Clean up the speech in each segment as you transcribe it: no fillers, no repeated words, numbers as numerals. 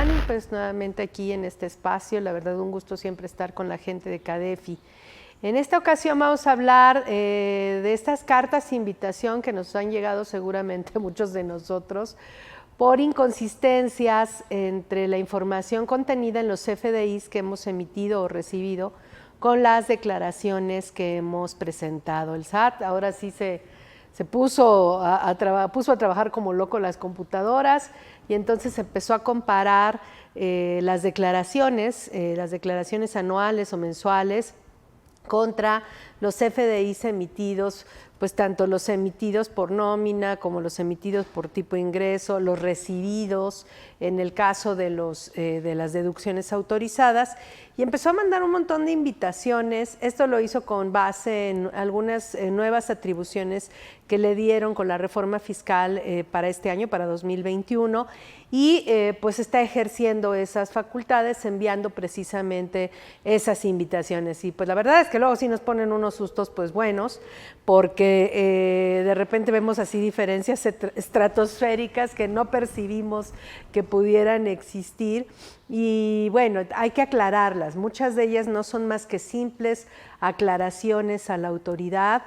Ani, pues nuevamente aquí en este espacio, la verdad un gusto siempre estar con la gente de CADEFI. En esta ocasión vamos a hablar de estas cartas de invitación que nos han llegado seguramente muchos de nosotros por inconsistencias entre la información contenida en los CFDIs que hemos emitido o recibido con las declaraciones que hemos presentado. El SAT ahora sí se puso a trabajar como loco las computadoras y entonces empezó a comparar las declaraciones anuales o mensuales contra los CFDIs emitidos, pues tanto los emitidos por nómina como los emitidos por tipo de ingreso, los recibidos en el caso de las deducciones autorizadas, y empezó a mandar un montón de invitaciones. Esto lo hizo con base en algunas nuevas atribuciones que le dieron con la reforma fiscal para este año, para 2021, y pues está ejerciendo esas facultades, enviando precisamente esas invitaciones. Y pues la verdad es que luego sí nos ponen unos sustos pues buenos, porque de repente vemos así diferencias estratosféricas que no percibimos que pudieran existir. Y bueno, hay que aclararlas. Muchas de ellas no son más que simples aclaraciones a la autoridad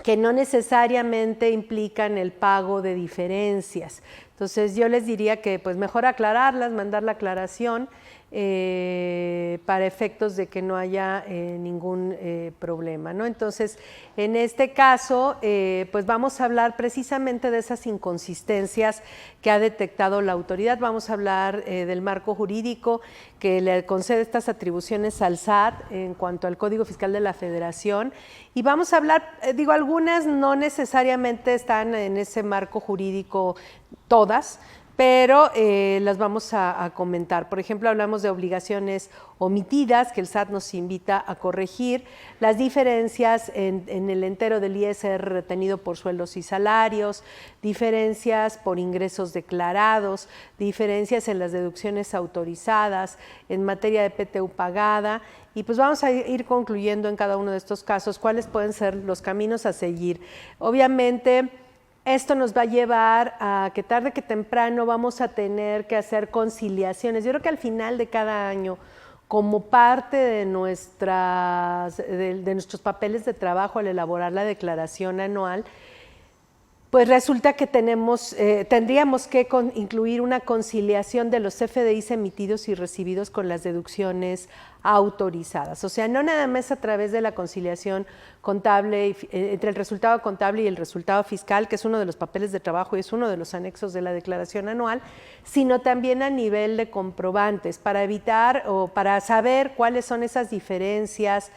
que no necesariamente implican el pago de diferencias. Entonces yo les diría que pues mejor aclararlas, mandar la aclaración para efectos de que no haya ningún problema, ¿no? Entonces, en este caso, pues vamos a hablar precisamente de esas inconsistencias que ha detectado la autoridad. Vamos a hablar del marco jurídico que le concede estas atribuciones al SAT en cuanto al Código Fiscal de la Federación, y vamos a hablar, digo, algunas no necesariamente están en ese marco jurídico todas, pero las vamos a comentar. Por ejemplo, hablamos de obligaciones omitidas que el SAT nos invita a corregir, las diferencias en el entero del ISR retenido por sueldos y salarios, diferencias por ingresos declarados, diferencias en las deducciones autorizadas, en materia de PTU pagada, y pues vamos a ir concluyendo en cada uno de estos casos cuáles pueden ser los caminos a seguir. Obviamente, esto nos va a llevar a que tarde que temprano vamos a tener que hacer conciliaciones. Yo creo que al final de cada año, como parte de nuestros papeles de trabajo al elaborar la declaración anual, pues resulta que tendríamos que incluir una conciliación de los CFDIs emitidos y recibidos con las deducciones autorizadas. O sea, no nada más a través de la conciliación contable entre el resultado contable y el resultado fiscal, que es uno de los papeles de trabajo y es uno de los anexos de la declaración anual, sino también a nivel de comprobantes, para evitar o para saber cuáles son esas diferencias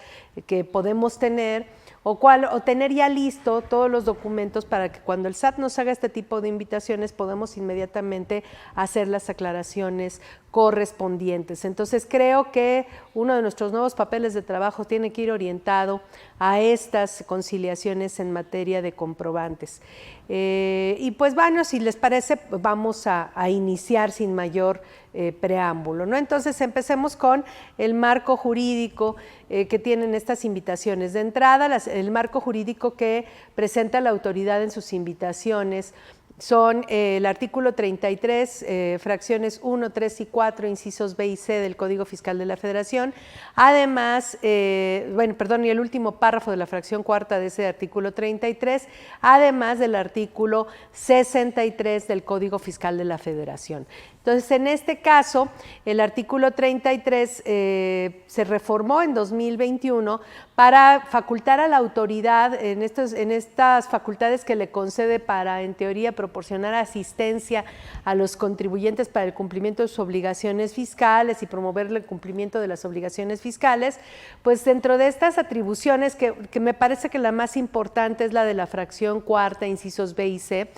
que podemos tener, o tener ya listo todos los documentos para que cuando el SAT nos haga este tipo de invitaciones podamos inmediatamente hacer las aclaraciones correspondientes. Entonces creo que uno de nuestros nuevos papeles de trabajo tiene que ir orientado a estas conciliaciones en materia de comprobantes. Y pues bueno, si les parece, vamos a iniciar sin mayor preámbulo, ¿no? Entonces empecemos con el marco jurídico que tienen estas invitaciones. De entrada, el marco jurídico que presenta la autoridad en sus invitaciones son el artículo 33, fracciones 1, 3 y 4, incisos B y C del Código Fiscal de la Federación. Además, y el último párrafo de la fracción cuarta de ese artículo 33, además del artículo 63 del Código Fiscal de la Federación. Entonces, en este caso, el artículo 33 se reformó en 2021 para facultar a la autoridad en estas facultades que le concede para, en teoría, proporcionar asistencia a los contribuyentes para el cumplimiento de sus obligaciones fiscales y promover el cumplimiento de las obligaciones fiscales. Pues dentro de estas atribuciones, que me parece que la más importante es la de la fracción cuarta, incisos B y C,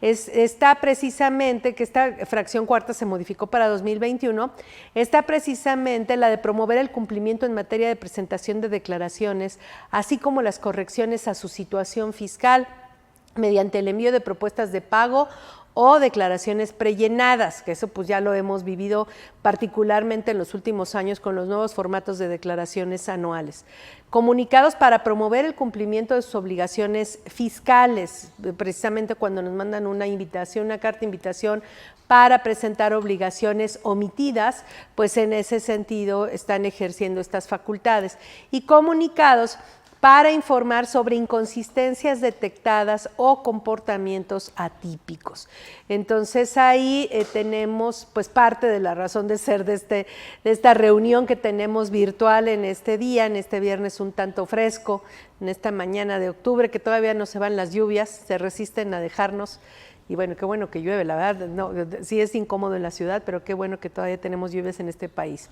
está precisamente, que esta fracción cuarta se modificó para 2021, está precisamente la de promover el cumplimiento en materia de presentación de declaraciones, así como las correcciones a su situación fiscal mediante el envío de propuestas de pago o declaraciones prellenadas, que eso pues ya lo hemos vivido particularmente en los últimos años con los nuevos formatos de declaraciones anuales. Comunicados para promover el cumplimiento de sus obligaciones fiscales, precisamente cuando nos mandan una invitación, una carta de invitación para presentar obligaciones omitidas, pues en ese sentido están ejerciendo estas facultades. Y comunicados para informar sobre inconsistencias detectadas o comportamientos atípicos. Entonces ahí tenemos pues parte de la razón de ser de esta reunión que tenemos virtual en este día, en este viernes un tanto fresco, en esta mañana de octubre, que todavía no se van las lluvias, se resisten a dejarnos. Y bueno, qué bueno que llueve, la verdad, no, sí es incómodo en la ciudad, pero qué bueno que todavía tenemos lluvias en este país.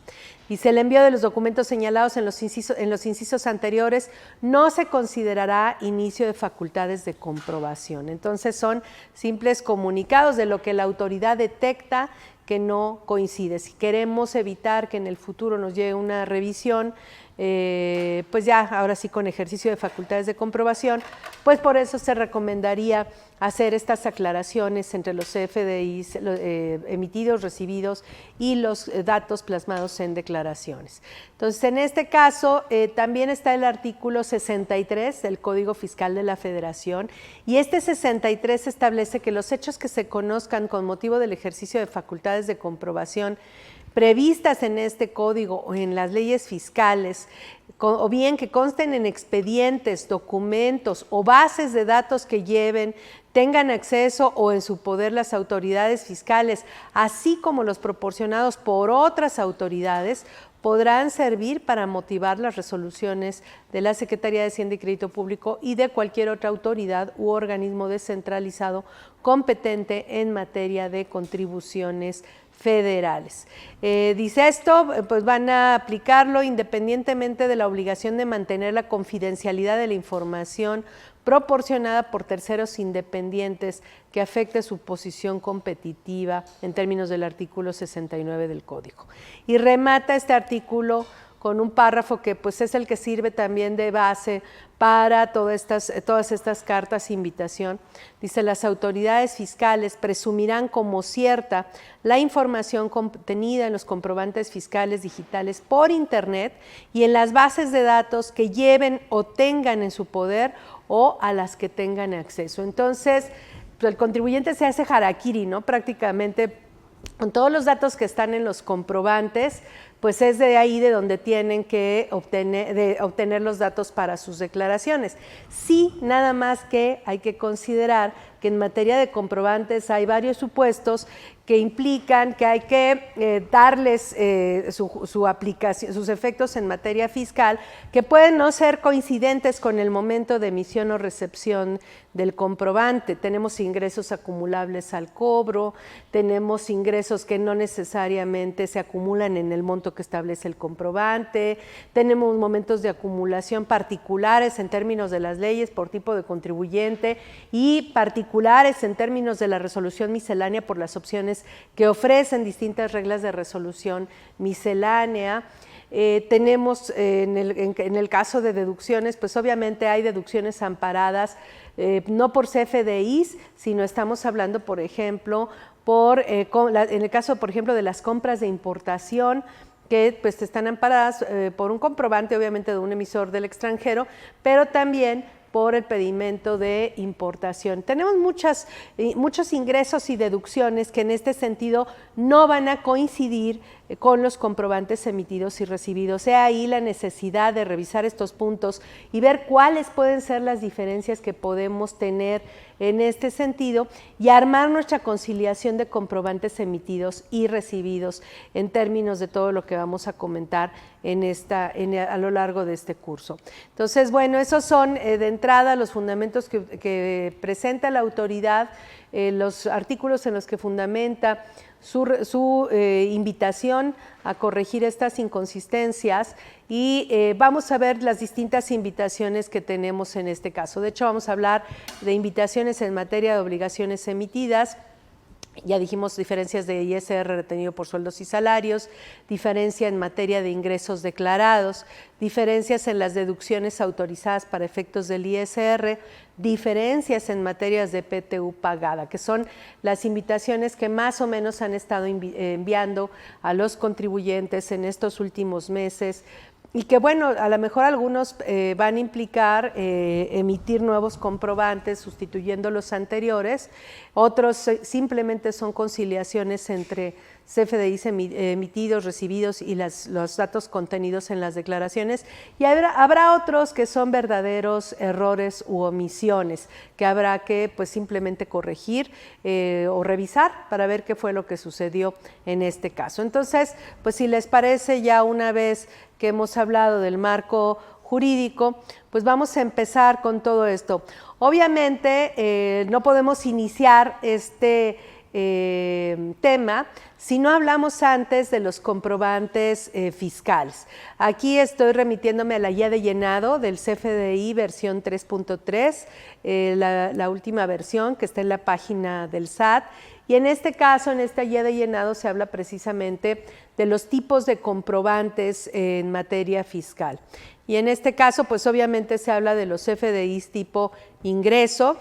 Dice, el envío de los documentos señalados en los incisos anteriores no se considerará inicio de facultades de comprobación. Entonces son simples comunicados de lo que la autoridad detecta que no coincide. Si queremos evitar que en el futuro nos llegue una revisión, pues ya ahora sí con ejercicio de facultades de comprobación, pues por eso se recomendaría hacer estas aclaraciones entre los CFDIs emitidos, recibidos y los datos plasmados en declaraciones. Entonces, en este caso, también está el artículo 63 del Código Fiscal de la Federación, y este 63 establece que los hechos que se conozcan con motivo del ejercicio de facultades de comprobación previstas en este código o en las leyes fiscales, o bien que consten en expedientes, documentos o bases de datos que tengan acceso o en su poder las autoridades fiscales, así como los proporcionados por otras autoridades, podrán servir para motivar las resoluciones de la Secretaría de Hacienda y Crédito Público y de cualquier otra autoridad u organismo descentralizado competente en materia de contribuciones federales. Dice esto, pues van a aplicarlo independientemente de la obligación de mantener la confidencialidad de la información proporcionada por terceros independientes que afecte su posición competitiva en términos del artículo 69 del Código. Y remata este artículo con un párrafo que pues es el que sirve también de base para todas estas cartas de invitación. Dice, las autoridades fiscales presumirán como cierta la información contenida en los comprobantes fiscales digitales por Internet y en las bases de datos que lleven o tengan en su poder o a las que tengan acceso. Entonces, pues el contribuyente se hace harakiri, ¿no? Prácticamente con todos los datos que están en los comprobantes, pues es de ahí de donde tienen que obtener los datos para sus declaraciones. Sí, nada más que hay que considerar que en materia de comprobantes hay varios supuestos que implican que hay que darles su aplicación, sus efectos en materia fiscal, que pueden no ser coincidentes con el momento de emisión o recepción del comprobante. Tenemos ingresos acumulables al cobro, tenemos ingresos que no necesariamente se acumulan en el monto que establece el comprobante, tenemos momentos de acumulación particulares en términos de las leyes por tipo de contribuyente y particulares en términos de la resolución miscelánea por las opciones que ofrecen distintas reglas de resolución miscelánea. Tenemos en el caso de deducciones, pues obviamente hay deducciones amparadas no por CFDIs, sino estamos hablando, por ejemplo, en el caso, por ejemplo, de las compras de importación, que pues están amparadas por un comprobante, obviamente, de un emisor del extranjero, pero también por el pedimento de importación. Tenemos muchos ingresos y deducciones que en este sentido no van a coincidir con los comprobantes emitidos y recibidos. He ahí la necesidad de revisar estos puntos y ver cuáles pueden ser las diferencias que podemos tener en este sentido y armar nuestra conciliación de comprobantes emitidos y recibidos en términos de todo lo que vamos a comentar a lo largo de este curso. Entonces, bueno, esos son de entrada los fundamentos que presenta la autoridad, los artículos en los que fundamenta su invitación a corregir estas inconsistencias y vamos a ver las distintas invitaciones que tenemos en este caso. De hecho, vamos a hablar de invitaciones en materia de obligaciones emitidas Ya dijimos diferencias de ISR retenido por sueldos y salarios, diferencia en materia de ingresos declarados, diferencias en las deducciones autorizadas para efectos del ISR, diferencias en materias de PTU pagada, que son las invitaciones que más o menos han estado enviando a los contribuyentes en estos últimos meses, y que bueno, a lo mejor algunos van a implicar emitir nuevos comprobantes sustituyendo los anteriores, otros simplemente son conciliaciones entre CFDIs emitidos, recibidos y los datos contenidos en las declaraciones, y habrá otros que son verdaderos errores u omisiones que habrá que pues simplemente corregir o revisar para ver qué fue lo que sucedió en este caso. Entonces, pues si les parece, ya una vez que hemos hablado del marco jurídico, pues vamos a empezar con todo esto. Obviamente no podemos iniciar este tema si no hablamos antes de los comprobantes fiscales. Aquí estoy remitiéndome a la guía de llenado del CFDI versión 3.3, la última versión que está en la página del SAT. Y en este caso, en esta guía de llenado, se habla precisamente de los tipos de comprobantes en materia fiscal. Y en este caso, pues obviamente se habla de los CFDIs tipo ingreso,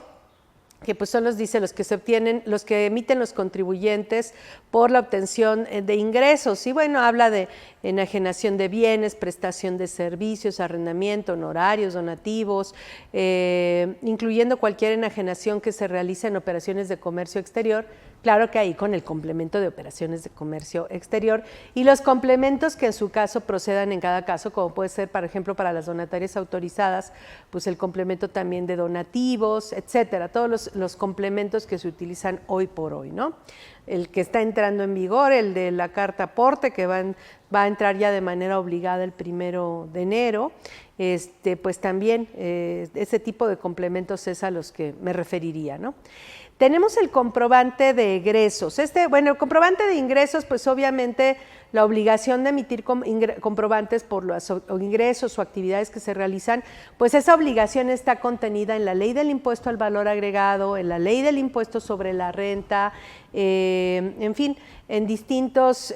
que pues son los que se obtienen, los que emiten los contribuyentes por la obtención de ingresos. Y bueno, habla de enajenación de bienes, prestación de servicios, arrendamiento, honorarios, donativos, incluyendo cualquier enajenación que se realice en operaciones de comercio exterior, claro que ahí con el complemento de operaciones de comercio exterior, y los complementos que en su caso procedan en cada caso, como puede ser, por ejemplo, para las donatarias autorizadas, pues el complemento también de donativos, etcétera, todos los complementos que se utilizan hoy por hoy, ¿no? El que está entrando en vigor, el de la carta aporte, que va a entrar ya de manera obligada el 1 de enero, pues también ese tipo de complementos es a los que me referiría, ¿no? Tenemos el comprobante de egresos. Bueno, el comprobante de ingresos, pues obviamente la obligación de emitir comprobantes por los ingresos o actividades que se realizan, pues esa obligación está contenida en la Ley del Impuesto al Valor Agregado, en la Ley del Impuesto sobre la Renta, en fin, en distintas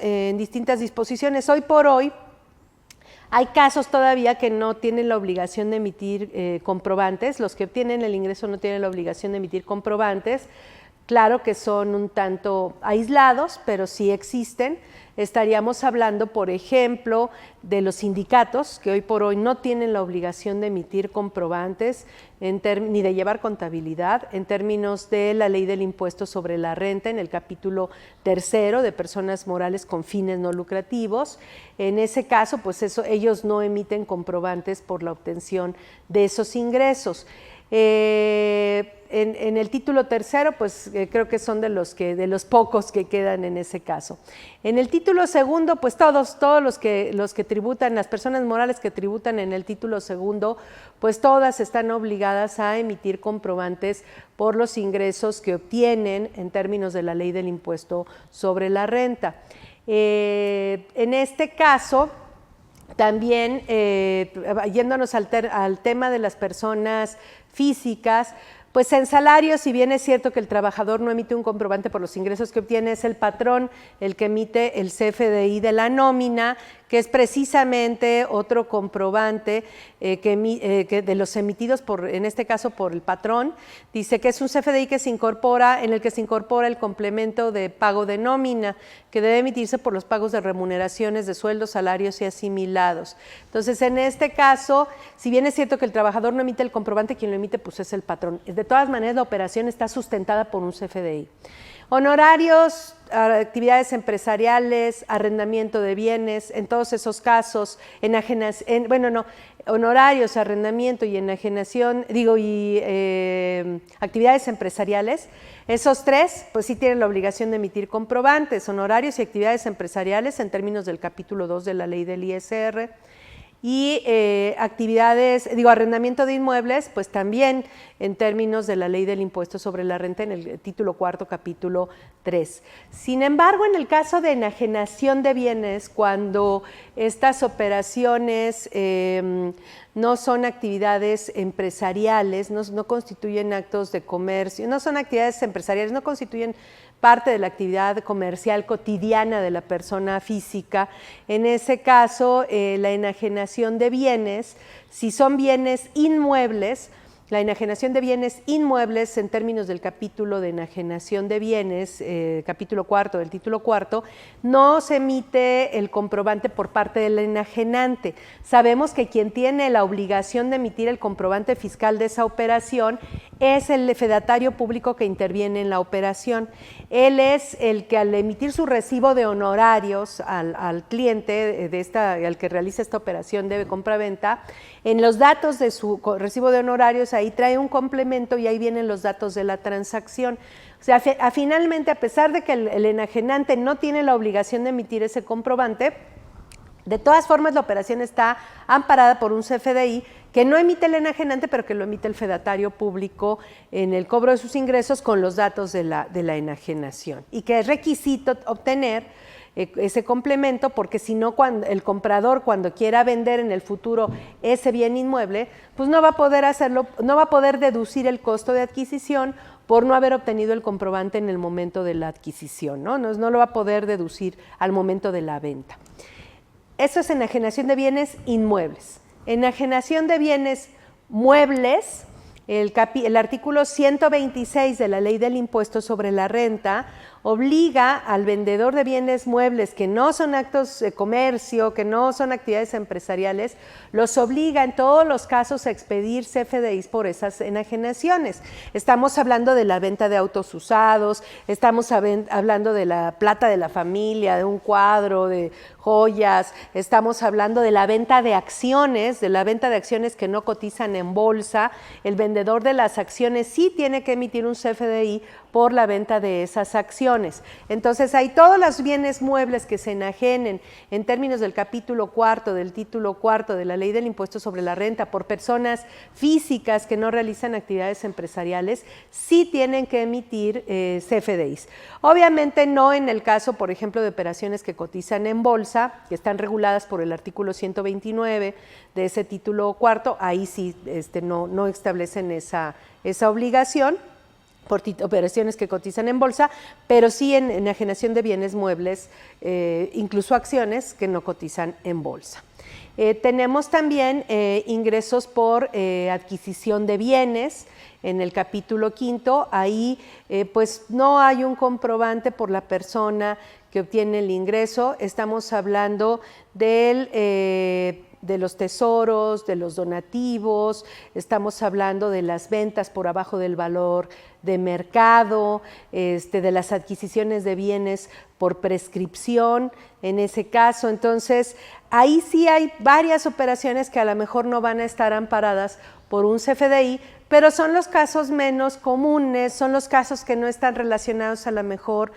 disposiciones. Hoy por hoy, hay casos todavía que no tienen la obligación de emitir comprobantes, los que obtienen el ingreso no tienen la obligación de emitir comprobantes, claro que son un tanto aislados, pero sí existen. Estaríamos hablando, por ejemplo, de los sindicatos, que hoy por hoy no tienen la obligación de emitir comprobantes ni de llevar contabilidad en términos de la Ley del Impuesto sobre la Renta, en el capítulo 3 de personas morales con fines no lucrativos. En ese caso, pues ellos no emiten comprobantes por la obtención de esos ingresos. En el título tercero, pues creo que son de los pocos que quedan en ese caso. En el título segundo, pues todos los que tributan, las personas morales que tributan en el título segundo, pues todas están obligadas a emitir comprobantes por los ingresos que obtienen en términos de la Ley del Impuesto sobre la Renta. En este caso, también, yéndonos al tema de las personas físicas, pues en salarios, si bien es cierto que el trabajador no emite un comprobante por los ingresos que obtiene, es el patrón el que emite el CFDI de la nómina, que es precisamente otro comprobante que de los emitidos en este caso por el patrón. Dice que es un CFDI en el que se incorpora el complemento de pago de nómina, que debe emitirse por los pagos de remuneraciones de sueldos, salarios y asimilados. Entonces, en este caso, si bien es cierto que el trabajador no emite el comprobante, quien lo emite pues es el patrón. De todas maneras, la operación está sustentada por un CFDI. Honorarios, actividades empresariales, arrendamiento de bienes, en todos esos casos, honorarios, arrendamiento y enajenación, actividades empresariales, esos tres, pues sí tienen la obligación de emitir comprobantes, honorarios y actividades empresariales en términos del capítulo 2 de la ley del ISR. Y arrendamiento de inmuebles, pues también en términos de la Ley del Impuesto sobre la Renta en el título 4, capítulo 3. Sin embargo, en el caso de enajenación de bienes, cuando estas operaciones no son actividades empresariales, no constituyen actos de comercio, no son actividades empresariales, no constituyen parte de la actividad comercial cotidiana de la persona física. En ese caso, la enajenación de bienes, si son bienes inmuebles, la enajenación de bienes inmuebles en términos del capítulo de enajenación de bienes, capítulo cuarto del título cuarto, no se emite el comprobante por parte del enajenante. Sabemos que quien tiene la obligación de emitir el comprobante fiscal de esa operación es el fedatario público que interviene en la operación. Él es el que al emitir su recibo de honorarios al cliente al que realiza esta operación de compra-venta, en los datos de su recibo de honorarios ahí trae un complemento y ahí vienen los datos de la transacción. O sea, finalmente, a pesar de que el enajenante no tiene la obligación de emitir ese comprobante, de todas formas la operación está amparada por un CFDI que no emite el enajenante, pero que lo emite el fedatario público en el cobro de sus ingresos con los datos de la enajenación, y que es requisito obtener ese complemento, porque si no, el comprador, cuando quiera vender en el futuro ese bien inmueble, pues no va a poder hacerlo, no va a poder deducir el costo de adquisición por no haber obtenido el comprobante en el momento de la adquisición, ¿no? No lo va a poder deducir al momento de la venta. Eso es enajenación de bienes inmuebles. Enajenación de bienes muebles, el artículo 126 de la Ley del Impuesto sobre la Renta obliga al vendedor de bienes muebles que no son actos de comercio, que no son actividades empresariales, los obliga en todos los casos a expedir CFDIs por esas enajenaciones. Estamos hablando de la venta de autos usados, estamos hablando de la plata de la familia, de un cuadro, de joyas, estamos hablando de la venta de acciones, que no cotizan en bolsa. El vendedor de las acciones sí tiene que emitir un CFDI por la venta de esas acciones. Entonces, hay todos los bienes muebles que se enajenen en términos del capítulo cuarto, del título cuarto de la Ley del Impuesto sobre la Renta por personas físicas que no realizan actividades empresariales, sí tienen que emitir CFDIs. Obviamente no en el caso, por ejemplo, de operaciones que cotizan en bolsa, que están reguladas por el artículo 129 de ese título cuarto, ahí sí no establecen esa obligación por operaciones que cotizan en bolsa, pero sí en enajenación de bienes muebles, incluso acciones que no cotizan en bolsa. Tenemos también ingresos por adquisición de bienes. En el capítulo quinto, ahí pues no hay un comprobante por la persona que obtiene el ingreso. Estamos hablando de los tesoros, de los donativos, estamos hablando de las ventas por abajo del valor de mercado, de las adquisiciones de bienes por prescripción, en ese caso. Entonces, ahí sí hay varias operaciones que a lo mejor no van a estar amparadas por un CFDI, pero son los casos menos comunes, son los casos que no están relacionados a lo mejor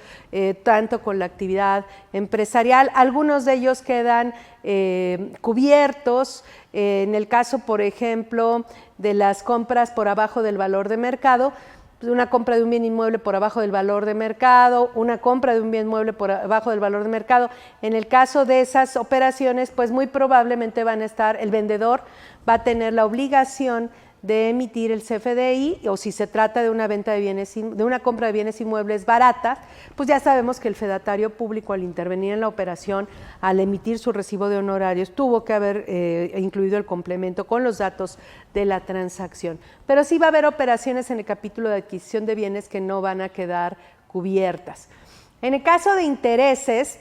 tanto con la actividad empresarial. Algunos de ellos quedan cubiertos, en el caso, por ejemplo, de las compras por abajo del valor de mercado, una compra de un bien inmueble por abajo del valor de mercado, una compra de un bien mueble por abajo del valor de mercado. En el caso de esas operaciones, pues muy probablemente el vendedor va a tener la obligación de emitir el CFDI, o si se trata de una venta de una compra de bienes inmuebles barata, pues ya sabemos que el fedatario público, al intervenir en la operación, al emitir su recibo de honorarios, tuvo que haber incluido el complemento con los datos de la transacción. Pero sí va a haber operaciones en el capítulo de adquisición de bienes que no van a quedar cubiertas. En el caso de intereses,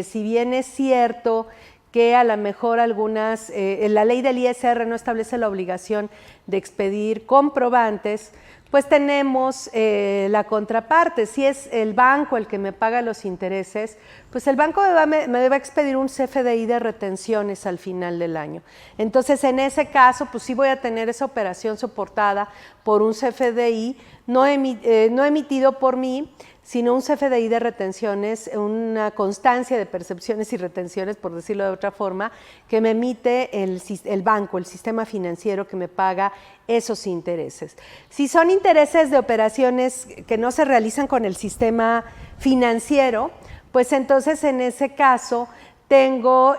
si bien es cierto que a lo mejor la ley del ISR no establece la obligación de expedir comprobantes, pues tenemos la contraparte. Si es el banco el que me paga los intereses, pues el banco me debe expedir un CFDI de retenciones al final del año. Entonces, en ese caso, pues sí voy a tener esa operación soportada por un CFDI no emitido por mí, sino un CFDI de retenciones, una constancia de percepciones y retenciones, por decirlo de otra forma, que me emite el banco, el sistema financiero que me paga esos intereses. Si son intereses de operaciones que no se realizan con el sistema financiero, pues entonces en ese caso tengo,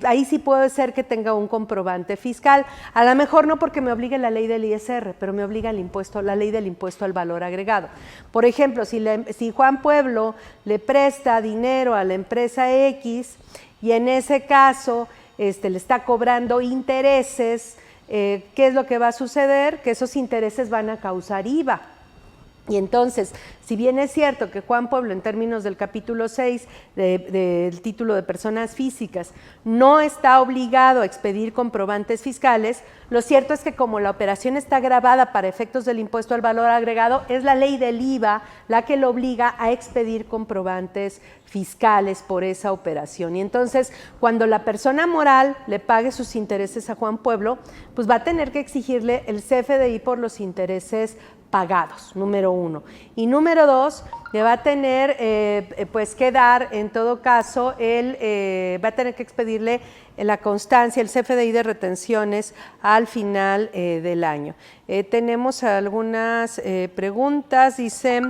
ahí sí puede ser que tenga un comprobante fiscal. A lo mejor no porque me obligue la ley del ISR, pero me obliga la ley del impuesto al valor agregado. Por ejemplo, si Juan Pueblo le presta dinero a la empresa X y en ese caso le está cobrando intereses, ¿qué es lo que va a suceder? Que esos intereses van a causar IVA. Y entonces, si bien es cierto que Juan Pueblo, en términos del capítulo 6 del título de personas físicas, no está obligado a expedir comprobantes fiscales, lo cierto es que como la operación está gravada para efectos del impuesto al valor agregado, es la ley del IVA la que lo obliga a expedir comprobantes fiscales por esa operación. Y entonces, cuando la persona moral le pague sus intereses a Juan Pueblo, pues va a tener que exigirle el CFDI por los intereses pagados, número 1. Y número 2, le va a tener pues que dar, en todo caso, va a tener que expedirle la constancia, el CFDI de retenciones al final del año. Tenemos algunas preguntas, dice,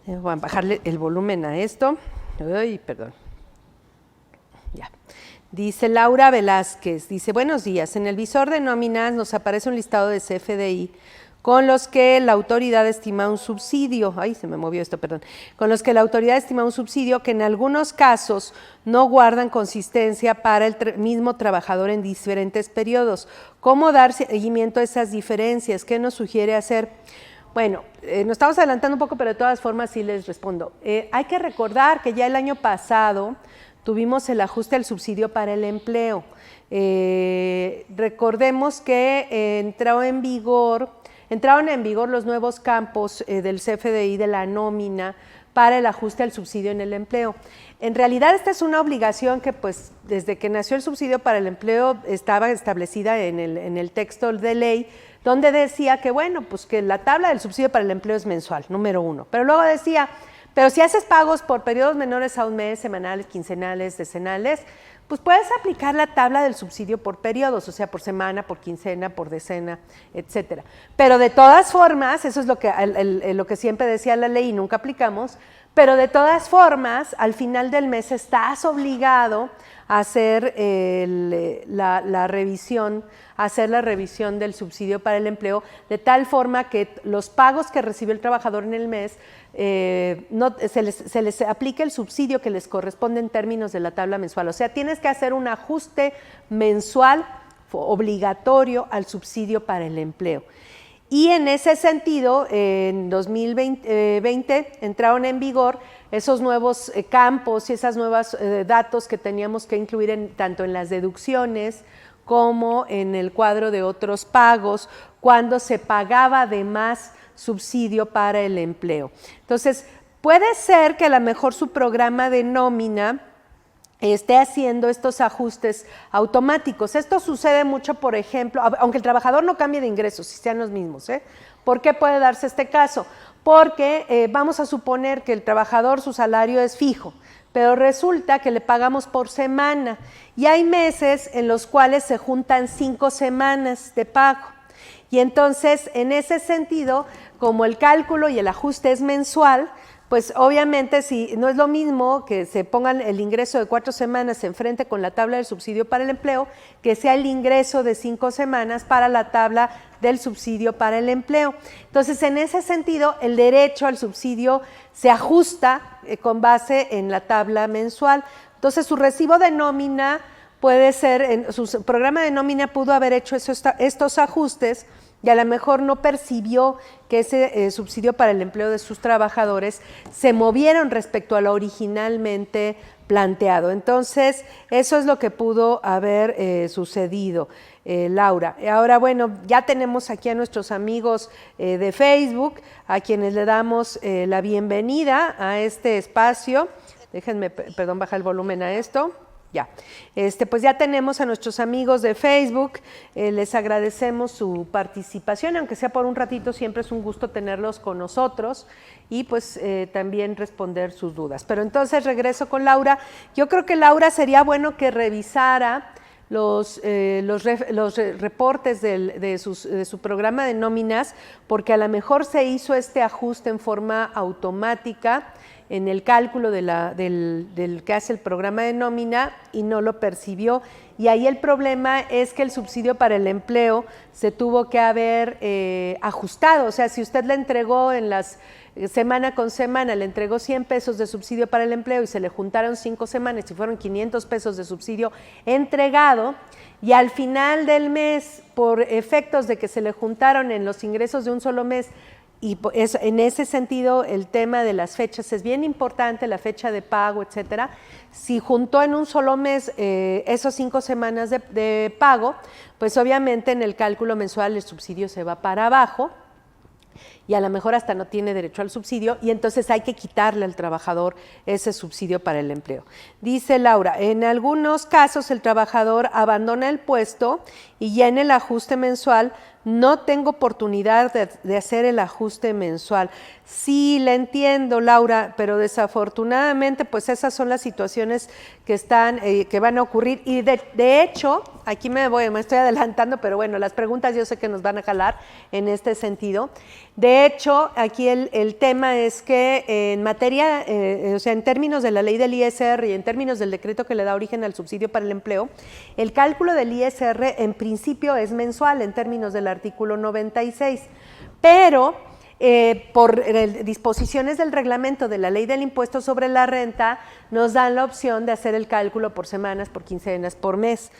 voy a bajarle el volumen a esto, ay, perdón, ya. Dice Laura Velázquez, dice, buenos días, en el visor de nóminas nos aparece un listado de CFDI con los que la autoridad estima un subsidio, con los que la autoridad estima un subsidio que en algunos casos no guardan consistencia para el mismo trabajador en diferentes periodos. ¿Cómo dar seguimiento a esas diferencias? ¿Qué nos sugiere hacer? Bueno, nos estamos adelantando un poco, pero de todas formas sí les respondo. Hay que recordar que ya el año pasado tuvimos el ajuste al subsidio para el empleo. Recordemos que entraron en vigor los nuevos campos del CFDI de la nómina para el ajuste al subsidio en el empleo. En realidad esta es una obligación que pues desde que nació el subsidio para el empleo estaba establecida en el texto de ley, donde decía que bueno, pues que la tabla del subsidio para el empleo es mensual, número 1. Pero luego decía, pero si haces pagos por periodos menores a un mes, semanales, quincenales, decenales, pues puedes aplicar la tabla del subsidio por periodos, o sea, por semana, por quincena, por decena, etcétera. Pero de todas formas, eso es lo que siempre decía la ley y nunca aplicamos, pero de todas formas, al final del mes estás obligado a hacer la revisión del subsidio para el empleo, de tal forma que los pagos que recibió el trabajador en el mes se les aplica el subsidio que les corresponde en términos de la tabla mensual. O sea, tienes que hacer un ajuste mensual obligatorio al subsidio para el empleo. Y en ese sentido, en 2020 entraron en vigor esos nuevos campos y esos nuevos datos que teníamos que incluir tanto en las deducciones como en el cuadro de otros pagos, cuando se pagaba además subsidio para el empleo. Entonces, puede ser que a lo mejor su programa de nómina esté haciendo estos ajustes automáticos. Esto sucede mucho, por ejemplo, aunque el trabajador no cambie de ingresos, si sean los mismos, ¿Por qué puede darse este caso? Porque vamos a suponer que el trabajador, su salario es fijo, pero resulta que le pagamos por semana y hay meses en los cuales se juntan 5 semanas de pago. Y entonces, en ese sentido, como el cálculo y el ajuste es mensual, pues obviamente si no es lo mismo que se pongan el ingreso de 4 semanas enfrente con la tabla del subsidio para el empleo, que sea el ingreso de 5 semanas para la tabla del subsidio para el empleo. Entonces, en ese sentido, el derecho al subsidio se ajusta con base en la tabla mensual. Entonces, su recibo de nómina puede ser, su programa de nómina pudo haber hecho estos ajustes y a lo mejor no percibió que ese subsidio para el empleo de sus trabajadores se movieron respecto a lo originalmente planteado. Entonces, eso es lo que pudo haber sucedido, Laura. Ahora, bueno, ya tenemos aquí a nuestros amigos de Facebook, a quienes le damos la bienvenida a este espacio. Déjenme, perdón, bajar el volumen a esto. Ya, pues ya tenemos a nuestros amigos de Facebook, les agradecemos su participación, aunque sea por un ratito, siempre es un gusto tenerlos con nosotros y pues también responder sus dudas. Pero entonces regreso con Laura. Yo creo que Laura sería bueno que revisara reportes de su programa de nóminas, porque a lo mejor se hizo este ajuste en forma automática en el cálculo del que hace el programa de nómina y no lo percibió. Y ahí el problema es que el subsidio para el empleo se tuvo que haber ajustado. O sea, si usted le entregó semana con semana, le entregó 100 pesos de subsidio para el empleo y se le juntaron 5 semanas y fueron 500 pesos de subsidio entregado, y al final del mes, por efectos de que se le juntaron en los ingresos de un solo mes, y en ese sentido el tema de las fechas es bien importante, la fecha de pago, etcétera. Si juntó en un solo mes esos 5 semanas de pago, pues obviamente en el cálculo mensual el subsidio se va para abajo y a lo mejor hasta no tiene derecho al subsidio, y entonces hay que quitarle al trabajador ese subsidio para el empleo. Dice Laura, en algunos casos el trabajador abandona el puesto y ya en el ajuste mensual no tengo oportunidad de hacer el ajuste mensual. Sí, la entiendo, Laura, pero desafortunadamente pues esas son las situaciones que van a ocurrir, y de hecho, aquí me estoy adelantando, pero bueno, las preguntas yo sé que nos van a jalar en este sentido. De hecho, aquí el tema es que en materia, o sea, en términos de la ley del ISR y en términos del decreto que le da origen al subsidio para el empleo, el cálculo del ISR en principio es mensual en términos del artículo 96, pero por disposiciones del reglamento de la ley del impuesto sobre la renta nos dan la opción de hacer el cálculo por semanas, por quincenas, por mes.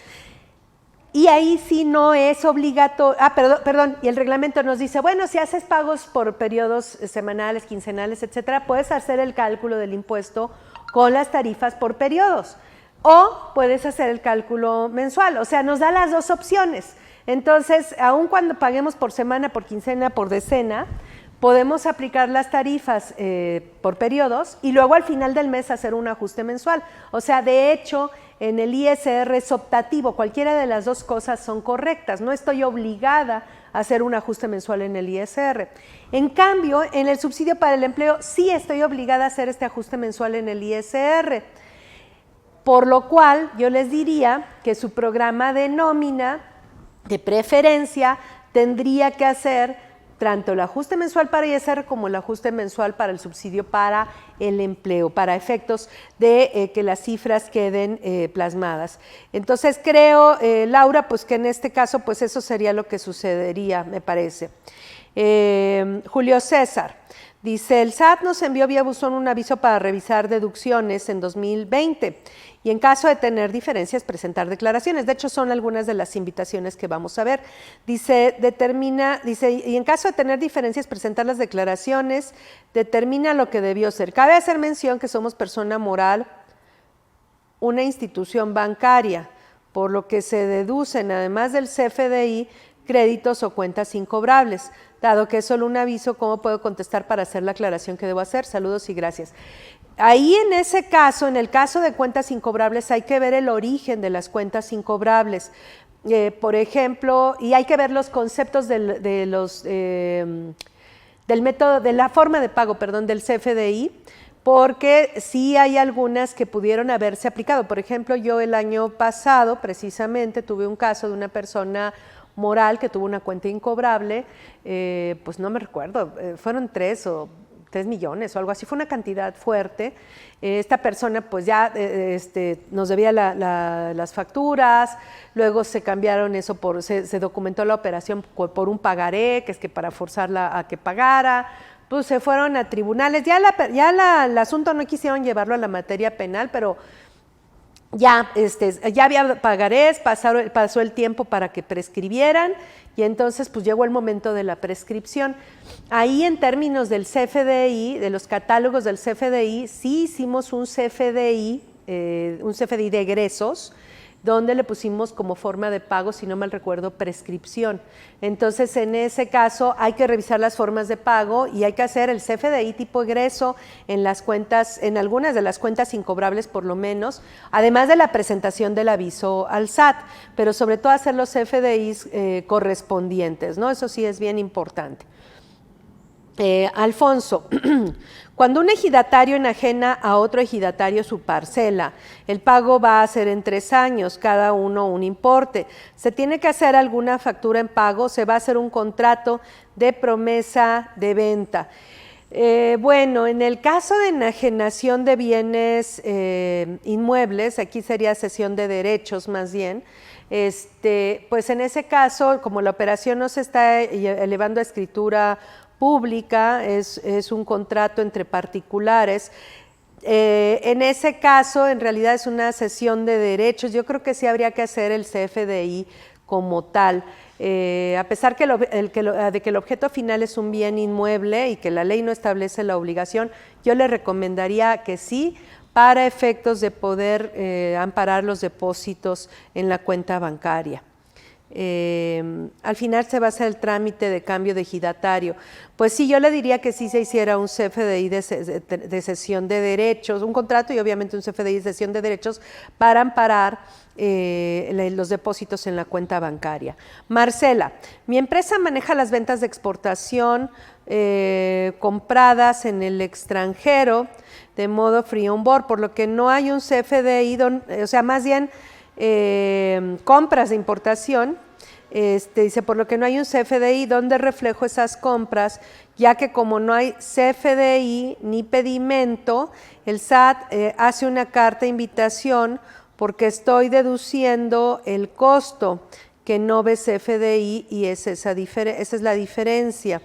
Y ahí sí no es obligatorio, perdón, y el reglamento nos dice, bueno, si haces pagos por periodos semanales, quincenales, etcétera, puedes hacer el cálculo del impuesto con las tarifas por periodos, o puedes hacer el cálculo mensual, o sea, nos da las dos opciones. Entonces, aun cuando paguemos por semana, por quincena, por decena, podemos aplicar las tarifas por periodos y luego al final del mes hacer un ajuste mensual. O sea, de hecho, en el ISR es optativo, cualquiera de las dos cosas son correctas, no estoy obligada a hacer un ajuste mensual en el ISR. En cambio, en el subsidio para el empleo sí estoy obligada a hacer este ajuste mensual en el ISR, por lo cual yo les diría que su programa de nómina, de preferencia, tendría que hacer tanto el ajuste mensual para ISR como el ajuste mensual para el subsidio para el empleo, para efectos de que las cifras queden plasmadas. Entonces creo, Laura, pues que en este caso pues eso sería lo que sucedería, me parece. Julio César dice, el SAT nos envió vía buzón un aviso para revisar deducciones en 2020 y en caso de tener diferencias presentar declaraciones. De hecho, son algunas de las invitaciones que vamos a ver. Dice, y en caso de tener diferencias presentar las declaraciones, determina lo que debió ser. Cabe hacer mención que somos persona moral, una institución bancaria, por lo que se deducen, además del CFDI, créditos o cuentas incobrables. Dado que es solo un aviso, ¿cómo puedo contestar para hacer la aclaración que debo hacer? Saludos y gracias. Ahí en ese caso, en el caso de cuentas incobrables, hay que ver el origen de las cuentas incobrables. Por ejemplo, y hay que ver los conceptos del método, de la forma de pago, perdón, del CFDI, porque sí hay algunas que pudieron haberse aplicado. Por ejemplo, yo el año pasado precisamente tuve un caso de una persona moral que tuvo una cuenta incobrable, pues no me recuerdo, fueron 3 millones o algo así, fue una cantidad fuerte. Esta persona pues ya nos debía las facturas, luego se cambiaron eso se documentó la operación por un pagaré, que es que para forzarla a que pagara, pues se fueron a tribunales, el asunto no quisieron llevarlo a la materia penal, pero ya había pagarés, pasó el tiempo para que prescribieran y entonces pues llegó el momento de la prescripción. Ahí en términos del CFDI, de los catálogos del CFDI, sí hicimos un CFDI de egresos, donde le pusimos como forma de pago, si no mal recuerdo, prescripción. Entonces, en ese caso hay que revisar las formas de pago y hay que hacer el CFDI tipo egreso en las cuentas, en algunas de las cuentas incobrables por lo menos, además de la presentación del aviso al SAT, pero sobre todo hacer los CFDIs correspondientes, ¿no? Eso sí es bien importante. Alfonso, cuando un ejidatario enajena a otro ejidatario su parcela, el pago va a ser en 3 años, cada uno un importe. ¿Se tiene que hacer alguna factura en pago? ¿Se va a hacer un contrato de promesa de venta? Bueno, en el caso de enajenación de bienes inmuebles, aquí sería cesión de derechos más bien, pues en ese caso, como la operación no se está elevando a escritura pública, es un contrato entre particulares. En ese caso, en realidad es una cesión de derechos. Yo creo que sí habría que hacer el CFDI como tal. A pesar de que el objeto final es un bien inmueble y que la ley no establece la obligación, yo le recomendaría que sí, para efectos de poder amparar los depósitos en la cuenta bancaria. Al final se va a hacer el trámite de cambio de ejidatario. Pues sí, yo le diría que sí se hiciera un CFDI de cesión de derechos, un contrato y obviamente un CFDI de cesión de derechos para amparar los depósitos en la cuenta bancaria. Marcela, mi empresa maneja las ventas de exportación compradas en el extranjero de modo free on board, por lo que no hay un CFDI, o sea, más bien compras de importación, dice, por lo que no hay un CFDI donde reflejo esas compras, ya que como no hay CFDI ni pedimento, el SAT hace una carta de invitación porque estoy deduciendo el costo que no ve CFDI y esa es la diferencia.